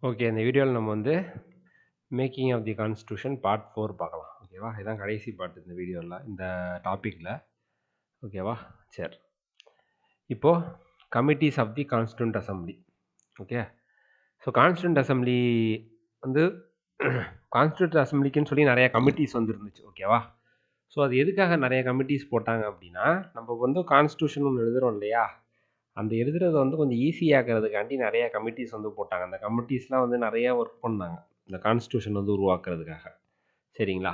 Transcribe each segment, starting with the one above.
Okay. இந்த வீடியோவில் நம்ம வந்து making of the constitution part 4 பார்க்கலாம். ஓகேவா? இதான் கடைசி பார்ட் இந்த வீடியோவில், இந்த டாப்பிக்கில். ஓகேவா? சரி. இப்போது committees of the constituent assembly. Okay. So constituent assembly வந்து கான்ஸ்டியூண்ட் அசம்பிளிக்குன்னு சொல்லி நிறையா கமிட்டிஸ் வந்து இருந்துச்சு. ஓகேவா? ஸோ அது எதுக்காக நிறைய கமிட்டிஸ் போட்டாங்க அப்படின்னா, நம்ம வந்து கான்ஸ்டியூஷன் ஒன்று எழுதுகிறோம் இல்லையா, அந்த எழுதுறத வந்து கொஞ்சம் ஈஸியாக்கிறதுக்காண்டி நிறைய கமிட்டிஸ் வந்து போட்டாங்க. அந்த கமிட்டிஸ்லாம் வந்து நிறைய ஒர்க் பண்ணாங்க இந்த கான்ஸ்டியூஷன் வந்து உருவாக்குறதுக்காக. சரிங்களா?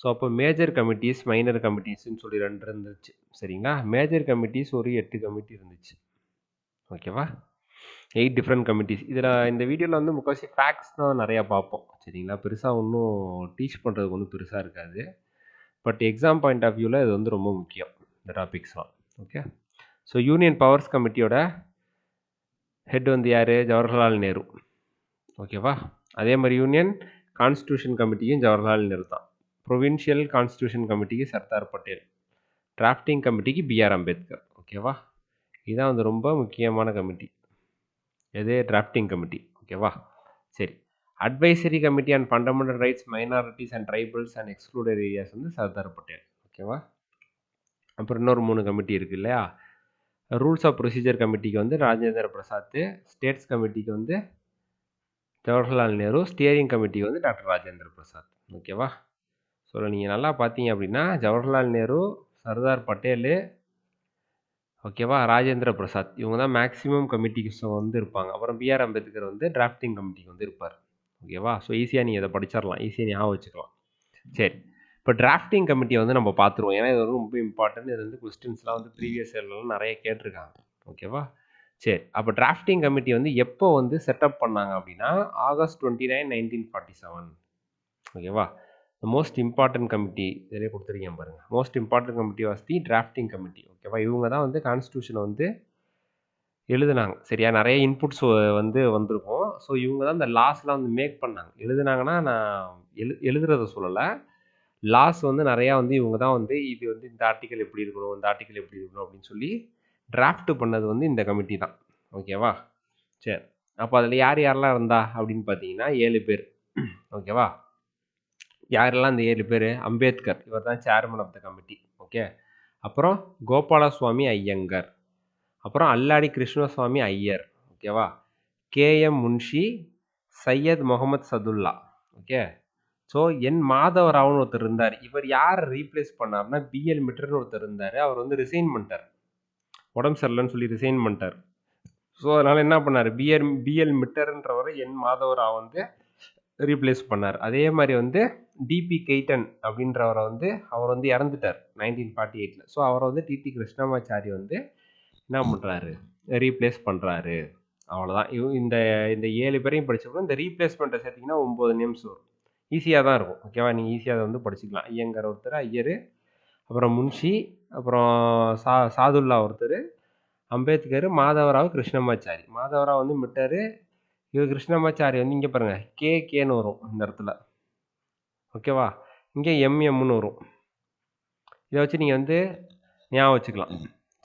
ஸோ அப்போ மேஜர் கமிட்டிஸ், மைனர் கமிட்டிஸ்ன்னு சொல்லி 2 இருந்துச்சு. சரிங்களா? மேஜர் கமிட்டிஸ் ஒரு 8 கமிட்டி இருந்துச்சு. ஓகேவா? 8 டிஃப்ரெண்ட் கமிட்டிஸ். இதில் இந்த வீடியோவில் வந்து முக்கால்வாசி ஃபேக்ட்ஸ் தான் நிறையா பார்ப்போம். சரிங்களா? பெருசாக ஒன்றும் டீச் பண்ணுறதுக்கு ஒன்றும் பெருசாக இருக்காது. பட் எக்ஸாம் பாயிண்ட் ஆஃப் வியூவில் இது வந்து ரொம்ப முக்கியம், இந்த டாபிக்ஸ்லாம். ஓகே. ஸோ யூனியன் பவர்ஸ் கமிட்டியோட ஹெட் வந்து யார்? ஜவஹர்லால் நேரு. ஓகேவா? அதே மாதிரி யூனியன் கான்ஸ்டியூஷன் கமிட்டியும் ஜவஹர்லால் நேரு தான். ப்ரொவின்ஷியல் கான்ஸ்டியூஷன் கமிட்டிக்கு சர்தார் பட்டேல். டிராஃப்டிங் கமிட்டிக்கு பிஆர் அம்பேத்கர். ஓகேவா? இதுதான் வந்து ரொம்ப முக்கியமான கமிட்டி. எது? Drafting committee. ஓகேவா? சரி. Advisory committee and fundamental rights minorities and tribals and excluded areas வந்து சர்தார் பட்டேல். ஓகேவா? அப்புறம் இன்னொரு 3 கமிட்டி இருக்குது இல்லையா? ரூல்ஸ் ஆஃப் ப்ரொசீஜர் கமிட்டிக்கு வந்து ராஜேந்திர பிரசாத். ஸ்டேட்ஸ் கமிட்டிக்கு வந்து ஜவஹர்லால் நேரு. ஸ்டியரிங் கமிட்டிக்கு வந்து டாக்டர் ராஜேந்திர பிரசாத். ஓகேவா? ஸோ நீங்கள் நல்லா பார்த்தீங்க அப்படின்னா ஜவஹர்லால் நேரு, சர்தார் பட்டேல், ஓகேவா, ராஜேந்திர பிரசாத், இவங்க தான் மேக்ஸிமம் கமிட்டிக்கு வந்து இருப்பாங்க. அப்புறம் பிஆர் அம்பேத்கர் வந்து டிராஃப்டிங் கமிட்டிக்கு வந்து இருப்பார். ஓகேவா? ஸோ ஈஸியாக நீங்கள் இதை படிச்சிடலாம், ஈஸியாக ஞாபகம் வச்சுக்கலாம். சரி. இப்போ டிராஃப்டிங் கமிட்டியை வந்து நம்ம பார்த்துருவோம். ஏன்னா இது வந்து ரொம்ப இம்பார்ட்டன்ட். இது வந்து கொஸ்டின்ஸ்லாம் வந்து ப்ரீவியஸ் இயர்லாம் நிறைய கேட்டிருக்காங்க. ஓகேவா? சரி. அப்போ டிராஃப்டிங் கமிட்டி வந்து எப்போ வந்து செட்டப் பண்ணாங்க அப்படின்னா ஆகஸ்ட் 29, 1947. ஓகேவா? மோஸ்ட் இம்பார்ட்டன்ட் கமிட்டி இதிலே கொடுத்துருக்கேன் பாருங்கள். Most important committee was the drafting committee. ஓகேவா? இவங்க தான் வந்து கான்ஸ்டியூஷனை வந்து எழுதுனாங்க. சரியா? நிறைய இன்புட்ஸ் வந்து வந்திருக்கும். ஸோ இவங்க தான் இந்த லாஸ்லாம் வந்து மேக் பண்ணாங்க. எழுதுனாங்கன்னா நான் எழுதுறத சொல்லலை. லாஸ் வந்து நிறையா வந்து இவங்க தான் வந்து இது வந்து இந்த ஆர்டிக்கல் எப்படி இருக்கணும், இந்த ஆர்டிக்கல் எப்படி இருக்கணும் அப்படின்னு சொல்லி டிராஃப்ட் பண்ணது வந்து இந்த கமிட்டி தான். ஓகேவா? சரி. அப்போ அதில் யார் யாரெல்லாம் இருந்தா அப்படின்னு பார்த்தீங்கன்னா 7 பேர். ஓகேவா? யாரெல்லாம் இந்த 7 பேர்? அம்பேத்கர், இவர் தான் chairman of the committee. Okay. அப்புறம் கோபாலசுவாமி ஐயங்கர், அப்புறம் அல்லாடி கிருஷ்ணசுவாமி ஐயர். ஓகேவா? KM Munshi, Syed Mohammad Saadulla. Okay. So N மாதவராவ்னு ஒருத்தர் இருந்தார். இவர் யாரை ரீப்ளேஸ் பண்ணார்னா பிஎல் மிட்டர்னு ஒருத்தர் இருந்தார். அவர் வந்து ரிசைன் பண்ணிட்டார். உடம்பு சரியில்லைன்னு சொல்லி ரிசைன் பண்ணிட்டார். ஸோ அதனால் என்ன பண்ணார்? பிஎல் மிட்டர்ன்றவரை என் மாதவராவ் வந்து ரீப்ளேஸ் பண்ணார். அதே மாதிரி வந்து டிபி கெய்டன் அப்படின்றவரை வந்து அவர் வந்து இறந்துட்டார் 1948. ஸோ அவரை வந்து டிடி கிருஷ்ணமாச்சாரி வந்து என்ன பண்ணுறாரு? ரீப்ளேஸ் பண்ணுறாரு. அவ்வளோதான். இந்த இந்த 7 பேரையும் படிச்சப்போ இந்த ரீப்ளேஸ்மெண்ட்டை சேர்த்திங்கன்னா 9 நேம்ஸ் வரும். ஈஸியாக தான் இருக்கும். ஓகேவா? நீங்கள் ஈஸியாக அதை வந்து படிச்சுக்கலாம். ஐயங்கர் ஒருத்தர், ஐயர், அப்புறம் முன்ஷி, அப்புறம் சாதுல்லா ஒருத்தர், அம்பேத்கர், மாதவராவ், கிருஷ்ணமாச்சாரி. மாதவராவ் வந்து மிட்டார். இவர் கிருஷ்ணமாச்சாரி வந்து இங்கே பாருங்கள் கேன்னு வரும் இந்த இடத்துல. ஓகேவா? இங்கே எம்எம்னு வரும். இதை வச்சு நீங்கள் வந்து ஞாபகம் வச்சுக்கலாம்.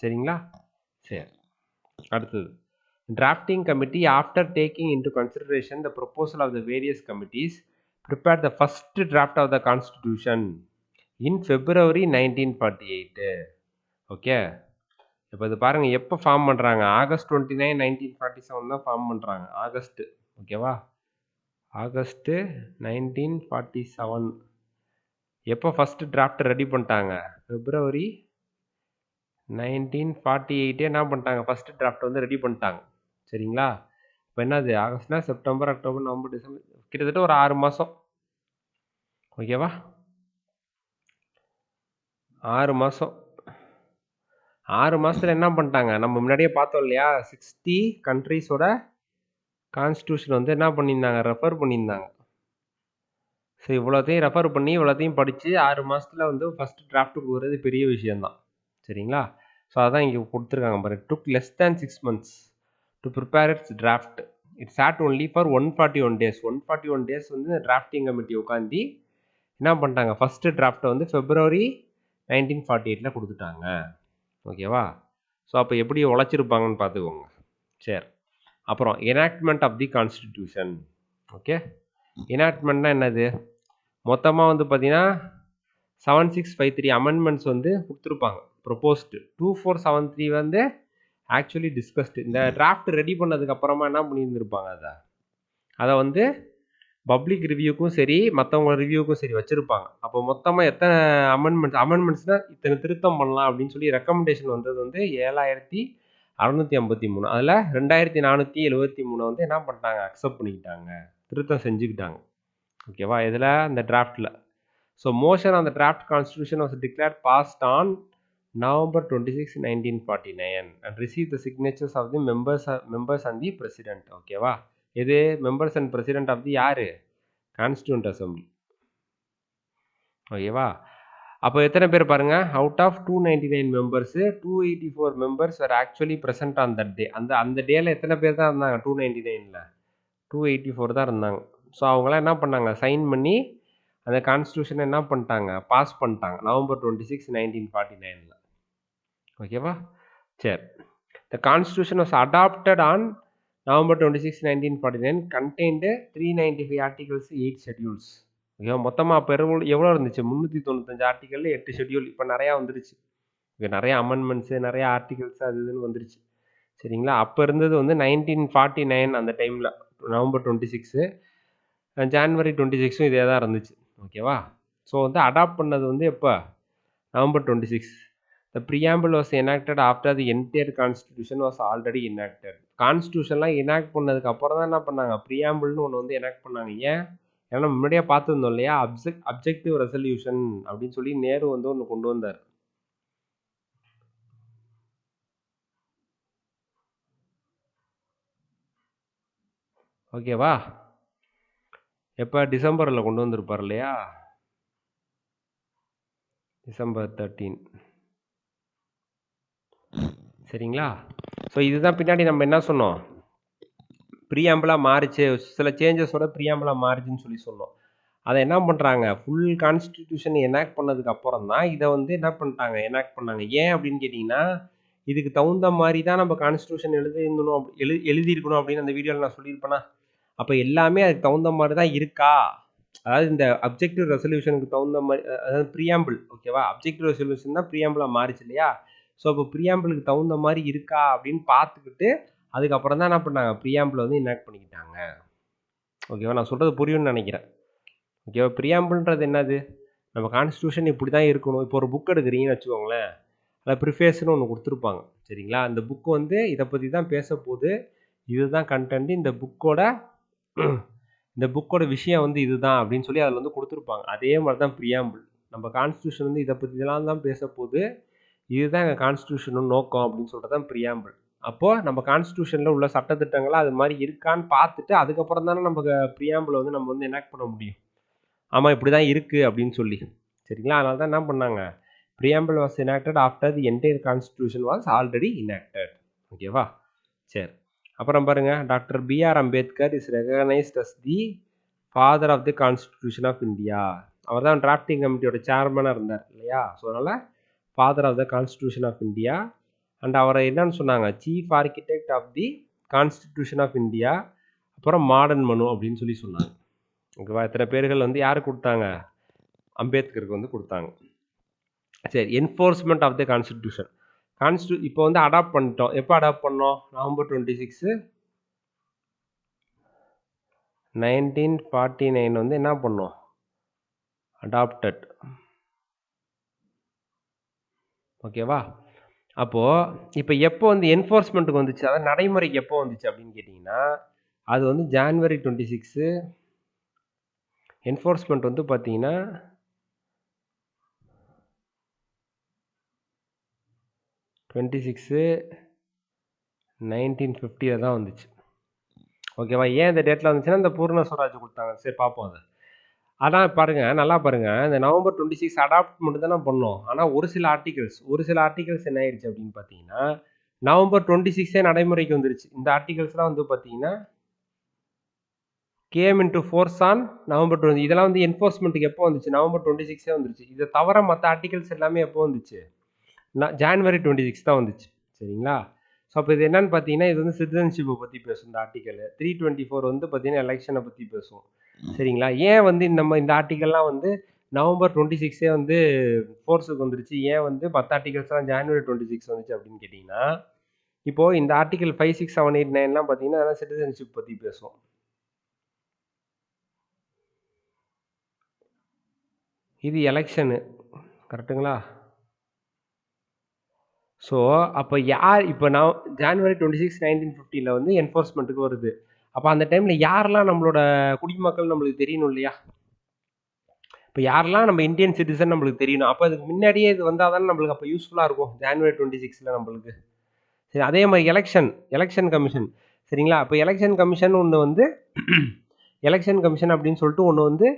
சரிங்களா? சரி. அடுத்தது drafting committee, after taking into consideration the proposal of the various committees, prepared the first draft of the constitution in February 1948. Okay. இப்போ இது பாருங்கள் எப்போ ஃபார்ம் பண்ணுறாங்க? ஆகஸ்ட் 29, 1947 தான் ஃபார்ம் பண்ணுறாங்க. ஆகஸ்ட்டு. ஓகேவா? ஆகஸ்ட்டு 1947. எப்போ ஃபஸ்ட்டு டிராஃப்ட் ரெடி பண்ணிட்டாங்க? February 1948 என்ன பண்ணிட்டாங்க? ஃபஸ்ட்டு டிராஃப்ட் வந்து ரெடி பண்ணிட்டாங்க. சரிங்களா? இப்போ என்னது? ஆகஸ்ட்னா செப்டம்பர், அக்டோபர், நவம்பர், டிசம்பர், கிட்டத்தட்ட ஒரு 6 மாதம். ஓகேவா? 6 மாதம். 6 மாதத்தில் என்ன பண்ணிட்டாங்க? நம்ம முன்னாடியே பார்த்தோம் இல்லையா? 60 கண்ட்ரீஸோட கான்ஸ்டியூஷன் வந்து என்ன பண்ணியிருந்தாங்க? ரெஃபர் பண்ணியிருந்தாங்க. ஸோ இவ்வளோத்தையும் ரெஃபர் பண்ணி இவ்வளோத்தையும் படித்து 6 மாதத்தில் வந்து ஃபஸ்ட் டிராஃப்ட் கொடுக்குறது பெரிய விஷயந்தான். சரிங்களா? ஸோ அதான் இங்கே கொடுத்துருக்காங்க பாருங்க. Took less than 6 months to prepare its draft. It sat only for 141 days. 141 days வந்து டிராஃப்டிங் கமிட்டி உட்காந்து என்ன பண்ணிட்டாங்க? ஃபஸ்ட்டு டிராஃப்ட்டை வந்து February 1948 கொடுத்துட்டாங்க. ஓகேவா? ஸோ அப்போ எப்படி உழைச்சிருப்பாங்கன்னு பார்த்துக்கோங்க. சரி. அப்புறம் enactment of the constitution. Okay. எனாக்ட்மெண்ட்னா என்னது? மொத்தமாக வந்து பார்த்தீங்கன்னா 7653 அமெண்ட்மெண்ட்ஸ் வந்து கொடுத்துருப்பாங்க ப்ரொபோஸ்டு. 2473 வந்து ஆக்சுவலி டிஸ்கஸ்டு. இந்த டிராஃப்ட் ரெடி பண்ணதுக்கு அப்புறமா என்ன பண்ணியிருந்திருப்பாங்க அதை வந்து பப்ளிக் ரிவ்யூக்கும் சரி மற்றவங்க ரிவ்யூக்கும் சரி வச்சுருப்பாங்க. அப்போ மொத்தமாக எத்தனை அமெண்ட்மெண்ட்ஸ்னால் இத்தனை திருத்தம் பண்ணலாம் அப்படின்னு சொல்லி ரெக்கமெண்டேஷன் வந்தது வந்து 7653. அதில் 2473 வந்து என்ன பண்ணிட்டாங்க, அக்செப்ட் பண்ணிக்கிட்டாங்க, திருத்தம் செஞ்சுக்கிட்டாங்க. ஓகேவா, இதில் அந்த டிராஃப்டில். So motion on the draft constitution was declared passed on November 26, 1949 and received the signatures of the members and the president. ஓகேவா, இது members and president of the யாரு, கான்ஸ்டியூண்ட் அசம்பிளி. ஓகேவா, அப்போ எத்தனை பேர் பாருங்க, out of 299 members 284 members are actually present on that day. அந்த டேல எத்தனை பேர் தான் இருந்தாங்க? 299ல் 284 தான் இருந்தாங்க. ஸோ அவங்களாம் என்ன பண்ணாங்க, சைன் பண்ணி அந்த கான்ஸ்டியூஷனை என்ன பண்ணிட்டாங்க, பாஸ் பண்ணிட்டாங்க November 26, 1949ல். ஓகேவா, சரி. The constitution was adopted on November 26, 1949, contained 395 articles, 8 schedules. ஓகேவா, மொத்தமாக அப்போ எவ்வளோ இருந்துச்சு? 395 ஆர்டிக்கல், 8 ஷெட்யூல். இப்போ நிறையா வந்துருச்சு. இங்கே நிறைய அமெண்ட்மெண்ட்ஸு, நிறைய ஆர்டிகல்ஸ் அது இதுன்னு வந்துருச்சு. சரிங்களா, அப்போ இருந்தது வந்து 1949 அந்த டைமில் November 26, January 26 இதே தான் இருந்துச்சு. ஓகேவா, ஸோ வந்து அடாப்ட் பண்ணது வந்து எப்போ? November 26. The preamble was enacted after the entire constitution was already enacted. கான்ஸ்டியூஷன்லாம் எனாக்ட் பண்ணதுக்கு அப்புறம் தான் என்ன பண்ணாங்க, ப்ரியாம்பிள்னு ஒன்று வந்து எனாக்ட் பண்ணாங்க. ஏன்? ஏன்னா முன்னாடியே பார்த்துருந்தோம் இல்லையா, அப்ஜெக்டிவ் ரெசல்யூஷன் அப்படின்னு சொல்லி நேரு வந்து ஒன்று கொண்டு வந்தார். ஓகேவா, எப்போ? டிசம்பரில் கொண்டு வந்திருப்பார் இல்லையா, December 13. சரிங்களா, ஸோ இதுதான் பின்னாடி நம்ம என்ன சொன்னோம், ப்ரியாம்பிளாக மாறிச்சு, சில சேஞ்சஸோட ப்ரியாம்பிளாக மாறிச்சுன்னு சொல்லி சொன்னோம். அதை என்ன பண்ணுறாங்க, ஃபுல் கான்ஸ்டிடியூஷன் எனாக்ட் பண்ணதுக்கு அப்புறம் தான் இதை வந்து என்ன பண்ணிட்டாங்க, எனாக்ட் பண்ணாங்க. ஏன் அப்படின்னு கேட்டிங்கன்னா, இதுக்கு தகுந்த மாதிரி தான் நம்ம கான்ஸ்டியூஷன் எழுதியிருக்கணும் அப்படின்னு அந்த வீடியோவில் நான் சொல்லியிருப்பேனா. அப்போ எல்லாமே அதுக்கு தகுந்த மாதிரி தான் இருக்கா, அதாவது இந்த அப்ஜெக்டிவ் ரெசல்யூஷனுக்கு தகுந்த மாதிரி, அதாவது ப்ரியாம்பிள். ஓகேவா, அப்ஜெக்டிவ் ரெசல்யூஷன் தான் ப்ரியாம்பிளாக மாறிச்சு இல்லையா. ஸோ அப்போ ப்ரியாம்பிளுக்கு தகுந்த மாதிரி இருக்கா அப்படின்னு பார்த்துக்கிட்டு அதுக்கப்புறம் தான் என்ன பண்ணாங்க, ப்ரியாம்பிளை வந்து எனாக்ட் பண்ணிக்கிட்டாங்க. ஓகேவா, நான் சொல்கிறது புரியும்னு நினைக்கிறேன். ஓகேவா, ப்ரியாம்பிள்ன்றது என்னது, நம்ம கான்ஸ்டியூஷன் இப்படி தான் இருக்கணும். இப்போ ஒரு புக் எடுக்கிறீங்கன்னு வச்சுக்கோங்களேன், அதில் ப்ரிஃபேஸ்னு ஒன்று கொடுத்துருப்பாங்க. சரிங்களா, அந்த புக்கு வந்து இதை பற்றி தான் பேச போகுது, இதுதான் கண்டென்ட், இந்த புக்கோட விஷயம் வந்து இதுதான் அப்படின்னு சொல்லி அதில் வந்து கொடுத்துருப்பாங்க. அதே மாதிரி தான் ப்ரியாம்பிள். நம்ம கான்ஸ்டியூஷன் வந்து இதை பற்றிலாம் தான் பேச போகுது, இதுதான் எங்கள் கான்ஸ்டியூஷன் நோக்கம் அப்படின்னு சொல்கிறது தான் ப்ரியாம்பிள். அப்போது நம்ம கான்ஸ்டியூஷனில் உள்ள சட்டத்திட்டங்களாக அது மாதிரி இருக்கான்னு பார்த்துட்டு அதுக்கப்புறம் தானே நம்ம ப்ரியாம்பிளை வந்து நம்ம வந்து எனாக்ட் பண்ண முடியும். ஆமாம், இப்படி தான் இருக்குது அப்படின்னு சொல்லி. சரிங்களா, அதனால தான் என்ன பண்ணாங்க, preamble was enacted after the entire constitution was already enacted. ஓகேவா, சரி. அப்புறம் பாருங்கள், doctor BR Ambedkar is recognised as the father of the constitution of India. அவர் தான் டிராஃப்டிங் கமிட்டியோட சேர்மனாக இருந்தார் இல்லையா. ஸோ அதனால் father of the constitution of India. And அவரை என்னன்னு சொன்னாங்க, chief architect of the constitution of India. அப்புறம் மாடர்ன் மனு அப்படின்னு சொல்லி சொன்னாங்க. ஓகேவா, இத்தனை பேர்கள் வந்து யார் கொடுத்தாங்க, அம்பேத்கருக்கு வந்து கொடுத்தாங்க. சரி, என்ஃபோர்ஸ்மெண்ட் ஆஃப் த கான்ஸ்டியூஷன். இப்போ வந்து அடாப்ட் பண்ணிட்டோம். எப்போ அடாப்ட் பண்ணோம், November 26, 1949 வந்து என்ன பண்ணோம், அடாப்டட். ஓகேவா, அப்போது இப்போ எப்போ வந்து என்ஃபோர்ஸ்மெண்ட்டுக்கு வந்துச்சு, அதாவது நடைமுறைக்கு எப்போ வந்துச்சு அப்படின்னு கேட்டிங்கன்னா, அது வந்து January 26. என்ஃபோர்ஸ்மெண்ட் வந்து பார்த்தீங்கன்னா 26, 1950 தான் வந்துச்சு. ஓகேவா, ஏன் இந்த டேட்டில் வந்துச்சுன்னா இந்த பூர்ண ஸ்வராஜ் கொடுத்தாங்க. சரி பார்ப்போம் அதை. ஆனால் பாருங்கள், நல்லா பாருங்கள், இந்த November 26 அடாப்ட் மட்டும் தானே பண்ணோம். ஆனால் ஒரு சில ஆர்டிகல்ஸ் என்ன ஆயிடுச்சு அப்படின்னு பார்த்தீங்கன்னா November 26 நடைமுறைக்கு வந்துருச்சு. இந்த ஆர்டிகல்ஸ்லாம் வந்து பார்த்தீங்கன்னா game into force on November 20. இதெல்லாம் வந்து என்ஃபோர்ஸ்மெண்ட்டுக்கு எப்போ வந்துச்சு, November 26 வந்துருச்சு. இதை தவிர மற்ற ஆர்டிகல்ஸ் எல்லாமே எப்போ வந்துச்சு, January 26 தான் வந்துச்சு. சரிங்களா, ஸோ அப்போ இது என்னன்னு பார்த்தீங்கன்னா இது வந்து சிட்டிசன்ஷிப்பை பற்றி பேசும் இந்த ஆர்டிக்கல். 324 வந்து பார்த்தீங்கன்னா எலெக்ஷனை பற்றி பேசும். சரிங்களா? ஏன் வந்து இந்த ஆர்டிக்கல்லாம் வந்து நவம்பர் 26 வந்து ஃபோர்ஸுக்கு வந்துருச்சு, ஏன் வந்து மற்ற ஆர்டிகல்ஸ்லாம் ஜான்வரி 26 வந்துச்சு அப்படின்னு கேட்டிங்கன்னா, இப்போ இந்த ஆர்டிகல் 5, 6, 7, 8, 9லாம் பார்த்தீங்கன்னா அதெல்லாம் சிட்டிசன்ஷிப் பற்றி பேசும். இது எலெக்ஷனு, கரெக்டுங்களா? ஸோ அப்போ யார் இப்போ நான் ஜான்வரி 26, 1950 வந்து என்ஃபோர்ஸ்மெண்ட்டுக்கு வருது. அப்போ அந்த டைமில் யாரெல்லாம் நம்மளோட குடிமக்கள் நம்மளுக்கு தெரியணும் இல்லையா? இப்போ யாரெல்லாம் நம்ம இந்தியன் சிட்டிசன் நம்மளுக்கு தெரியணும். அப்போ அதுக்கு முன்னாடியே இது வந்தால் தானே நம்மளுக்கு அப்போ யூஸ்ஃபுல்லாக இருக்கும் ஜான்வரி 26 நம்மளுக்கு. சரி, அதே மாதிரி எலெக்ஷன் கமிஷன். சரிங்களா? அப்போ எலெக்ஷன் கமிஷன் ஒன்று வந்து எலெக்ஷன் கமிஷன் அப்படின்னு சொல்லிட்டு ஒன்று வந்து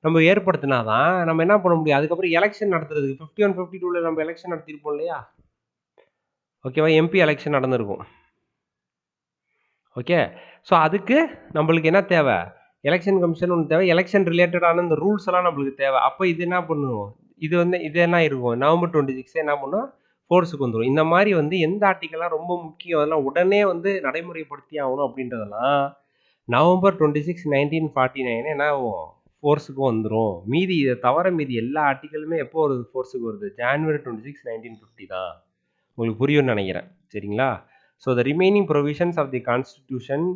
நம்ம ஏற்படுத்தினாதான் நம்ம என்ன பண்ண முடியும். அதுக்கப்புறம் எலெக்ஷன் நடத்துறதுக்கு 51, 52ல நம்ம எலெக்ஷன் நடத்திருப்போம் இல்லையா? ஓகேவா? எம்பி எலெக்ஷன் நடந்திருக்கும். ஓகே. ஸோ அதுக்கு நம்மளுக்கு என்ன தேவை? எலெக்ஷன் கமிஷன் ஒன்று தேவை. எலெக்ஷன் ரிலேட்டடான இந்த ரூல்ஸ் எல்லாம் நம்மளுக்கு தேவை. அப்போ இது என்ன பண்ணும்? இது என்ன இருக்கும்? நவம்பர் 26 என்ன பண்ணும்? ஃபோர்ஸுக்கு வந்துடும். இந்த மாதிரி வந்து எந்த ஆர்டிக்கல்லாம் ரொம்ப முக்கியம், அதெல்லாம் உடனே வந்து நடைமுறைப்படுத்தி ஆகணும் அப்படின்றதெல்லாம் நவம்பர் 26, 1949 என்ன ஆகும்? ஃபோர்ஸுக்கு வந்துடும். மீதி இதை தவிர மீதி எல்லா ஆர்டிக்கலுமே எப்போ வருது ஃபோர்ஸுக்கு வருது? ஜான்வரி 26, 1950 தான். உங்களுக்கு புரியும்னு நினைக்கிறேன். சரிங்களா? So the remaining provisions of the constitution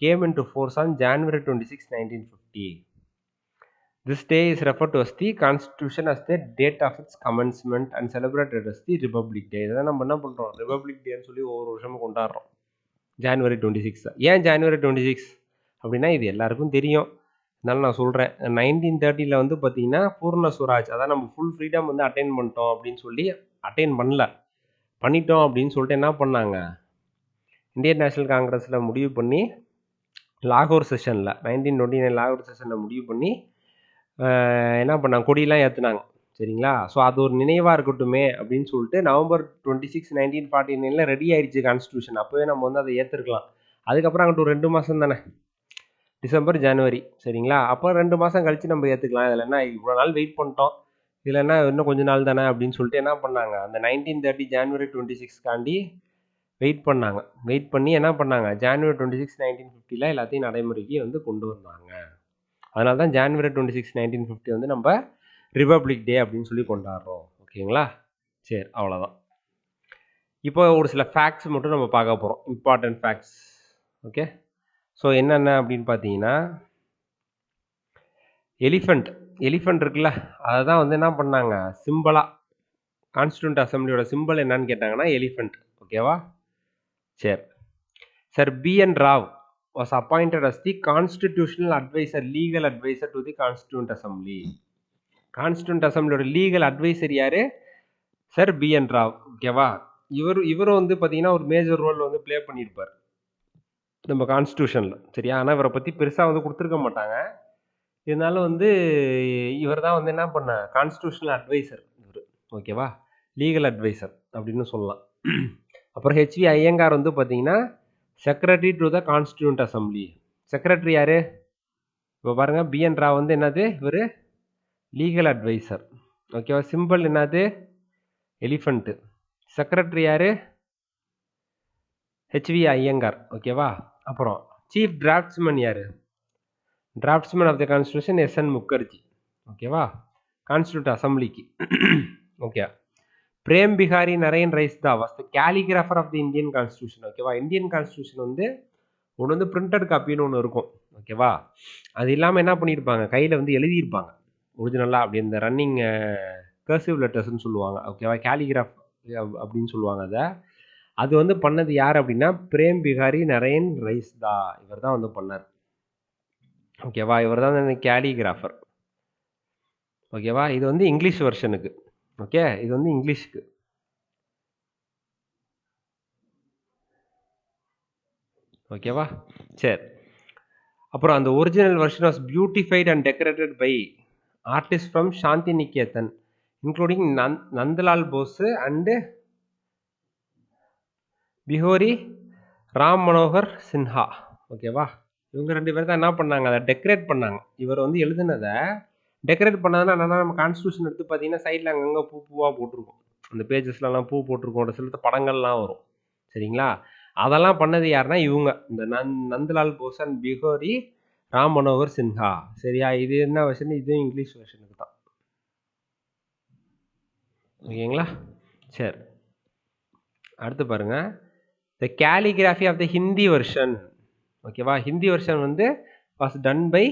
came into force on January 26, 1950. This day is referred to as the Constitution as the date of its commencement and celebrated as the Republic Day. இதான் நம்ம என்ன பண்ணுறோம்? Republic டேன்னு சொல்லி ஒவ்வொரு வருஷமும் கொண்டாடுறோம். January 26. ஏன் ஜான்வரி 26 அப்படின்னா இது எல்லாருக்கும் தெரியும். அதனால நான் சொல்கிறேன். 1930 வந்து பார்த்தீங்கன்னா பூர்ண சுவராஜ், அதான் நம்ம ஃபுல் ஃப்ரீடம் வந்து அட்டைன் பண்ணிட்டோம் அப்படின்னு சொல்லி பண்ணிட்டோம் அப்படின்னு சொல்லிட்டு என்ன பண்ணாங்க? இந்தியன் நேஷனல் காங்கிரஸில் முடிவு பண்ணி லாகூர் செஷனில் 1929 லாகூர் செஷனில் முடிவு பண்ணி என்ன பண்ணாங்க? கொடியெல்லாம் ஏற்றுனாங்க. சரிங்களா? ஸோ அது ஒரு நினைவாக இருக்கட்டுமே அப்படின்னு சொல்லிட்டு நவம்பர் 26, 1949 ரெடி ஆயிடுச்சு கான்ஸ்டியூஷன். அப்போவே நம்ம வந்து அதை ஏற்றுருக்கலாம். அதுக்கப்புறம் அங்கிட்டு ஒரு 2 மாதம் தானே, டிசம்பர், ஜனவரி. சரிங்களா? அப்போ 2 மாதம் கழித்து நம்ம ஏற்றுக்கலாம். இதில் என்ன இவ்வளோ நாள் வெயிட் பண்ணிட்டோம், இதில் என்ன இன்னும் கொஞ்ச நாள் தானே அப்படின்னு சொல்லிட்டு என்ன பண்ணாங்க? அந்த 1930 ஜான்வரி 26 வெயிட் பண்ணி என்ன பண்ணாங்க? ஜான்வரி 26, 1950 எல்லாத்தையும் நடைமுறைக்கு வந்து கொண்டு வந்தாங்க. அதனால தான் ஜான்வரி 26, 1950 வந்து நம்ம ரிபப்ளிக் டே அப்படின்னு சொல்லி கொண்டாடுறோம். ஓகேங்களா? சரி, அவ்வளோதான். இப்போ ஒரு சில ஃபேக்ட்ஸ் மட்டும் நம்ம பார்க்க போகிறோம், இம்பார்ட்டன்ட் ஃபேக்ட்ஸ். ஓகே. ஸோ என்னென்ன அப்படின்னு பார்த்தீங்கன்னா, எலிஃபண்ட் இருக்குல்ல, அதை தான் வந்து என்ன பண்ணாங்க? சிம்பிளாக கான்ஸ்டியூண்ட் அசம்பிளியோட சிம்பிள் என்னன்னு கேட்டாங்கன்னா எலிஃபண்ட். ஓகேவா? சரி. Sir B.N. Rao was appointed as the constitutional advisor, legal advisor to the Constituent Assembly. Constituent Assembly legal advisor யாரு? Sir B.N. Rao. ஓகேவா? இவரும் வந்து பார்த்தீங்கன்னா ஒரு மேஜர் ரோல் வந்து ப்ளே பண்ணியிருப்பார் நம்ம கான்ஸ்டியூஷனில். சரியா? ஆனால் இவரை பற்றி பெருசாக வந்து கொடுத்துருக்க மாட்டாங்க. இதனால வந்து இவர் தான் வந்து என்ன பண்ண கான்ஸ்டியூஷனல் அட்வைசர் இவர். ஓகேவா? லீகல் அட்வைசர் அப்படின்னு சொல்லலாம். அப்புறம் ஹெச்வி ஐயங்கார் வந்து பார்த்தீங்கன்னா secretary to the constituent assembly. Secretary யாரு? இப்போ பாருங்க, பிஎன் ராவ் வந்து என்னது? இவர் லீகல் அட்வைசர். ஓகேவா? சிம்பிள் என்னது? எலிஃபண்ட். செக்ரட்டரி யாரு? ஹெச்வி ஐயங்கார். ஓகேவா? அப்புறம் சீஃப் டிராஃப்ட்ஸ்மேன் யாரு? Draftsman of the constitution SN Mukherjee. ஓகேவா? கான்ஸ்டியூண்ட் அசம்பிளிக்கு. Okay. Prem Behari Narain Raizada was the calligrapher of the Indian constitution. ஓகேவா? இந்தியன் கான்ஸ்டியூஷன் வந்து ஒன்று வந்து பிரிண்டட் காப்பின்னு ஒன்று இருக்கும். ஓகேவா? அது இல்லாமல் என்ன பண்ணியிருப்பாங்க? கையில் வந்து எழுதியிருப்பாங்க ஒரிஜினலாக. அப்படி இந்த ரன்னிங் கர்சிவ் லெட்டர்ஸ்ன்னு சொல்லுவாங்க. ஓகேவா? கேலிகிராஃப் அப்படின்னு சொல்லுவாங்க. அது வந்து பண்ணது யார் அப்படின்னா பிரேம் பிகாரி நரேன் ரைஸ்தா. இவர் தான் வந்து பண்ணார். ஓகேவா? இவர் தான் கேலிகிராஃபர். ஓகேவா? இது வந்து இங்கிலீஷ் வெர்ஷனுக்கு. ஓகே, இது வந்து இங்கிலீஷ்க்கு. ஓகேவா? சரி. அப்புறம் அந்த original version was beautified and decorated by artist from Shanti Niketan including Nandalal Bose and Beohar Ram Manohar Sinha. ஓகேவா? இவங்க 2 பேர் தான் என்ன பண்ணாங்க? அதை டெக்கரேட் பண்ணாங்க. இவர் வந்து எழுதுனதை டெக்கரேட் பண்ணதுன்னா என்னன்னா, நம்ம கான்ஸ்டியூஷன் எடுத்து பார்த்தீங்கன்னா சைடில் அங்கங்கே பூவாக போட்டிருக்கும். அந்த பேஜஸ்லாம் பூ போட்டிருக்கும். ஒரு சில படங்கள்லாம் வரும். சரிங்களா? அதெல்லாம் பண்ணது யாருன்னா இவங்க இந்த நந்தலால் போஸ் அண்ட் பிஹோரி ராம் மனோகர் சின்ஹா. சரியா? இது என்ன வெர்ஷன்? இதுவும் இங்கிலீஷ் வெர்ஷனுக்கு தான். ஓகேங்களா? சரி, அடுத்து பாருங்க. The calligraphy of the Hindi version. ஓகேவா? ஹிந்தி வெர்ஷன் வந்து was done by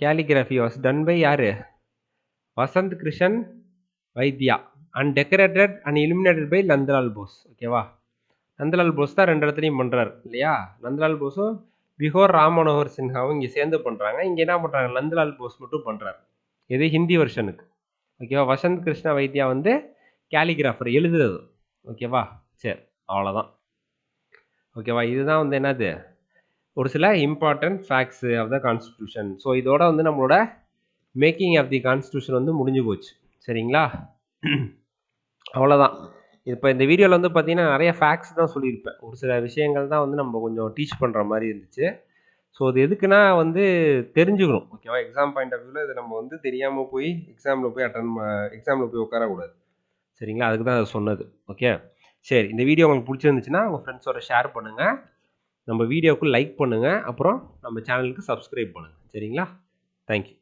calligraphy was done by யாரு? Vasant Krishnan Vaidya and decorated and illuminated by Nandalal Bose. ஓகேவா? நந்தலால் போஸ் தான் 2 இடத்துலையும் பண்ணுறாரு இல்லையா? நந்தலால் போஸும் பிஹோர் ராம் மனோகர் சின்ஹாவும் இங்கே சேர்ந்து பண்ணுறாங்க. இங்கே என்ன பண்ணுறாங்க? நந்தலால் போஸ் மட்டும் பண்ணுறாரு. இது ஹிந்தி வெர்ஷனுக்கு. ஓகேவா? வசந்த் கிருஷ்ண வைத்யா வந்து கேலிகிராஃபர், எழுதுறது. ஓகேவா? சரி, அவ்வளோதான். ஓகேவா? இதுதான் வந்து என்னது, ஒரு சில important facts of the constitution. So இதோட வந்து நம்மளோட மேக்கிங் ஆஃப் தி கான்ஸ்டியூஷன் வந்து முடிஞ்சு போச்சு. சரிங்களா? அவ்வளோதான். இப்போ இந்த வீடியோவில் வந்து பார்த்தீங்கன்னா நிறைய ஃபேக்ட்ஸ் தான் சொல்லியிருப்பேன். ஒரு சில விஷயங்கள் தான் வந்து நம்ம கொஞ்சம் டீச் பண்ணுற மாதிரி இருந்துச்சு. ஸோ இது எதுக்குன்னா வந்து தெரிஞ்சுக்கணும். ஓகேவா? எக்ஸாம் பாயிண்ட் ஆஃப் வியூவில் இது நம்ம வந்து தெரியாமல் போய் எக்ஸாமில் போய் உட்காரக்கூடாது. சரிங்களா? அதுக்கு தான் அதை சொன்னது. ஓகே, சரி. இந்த வீடியோ உங்களுக்கு பிடிச்சிருந்துச்சுன்னா உங்கள் ஃப்ரெண்ட்ஸோட ஷேர் பண்ணுங்கள், நம்ம வீடியோவுக்கு லைக் பண்ணுங்கள், அப்புறம் நம்ம சேனலுக்கு சப்ஸ்கிரைப் பண்ணுங்கள். சரிங்களா? தேங்க்யூ.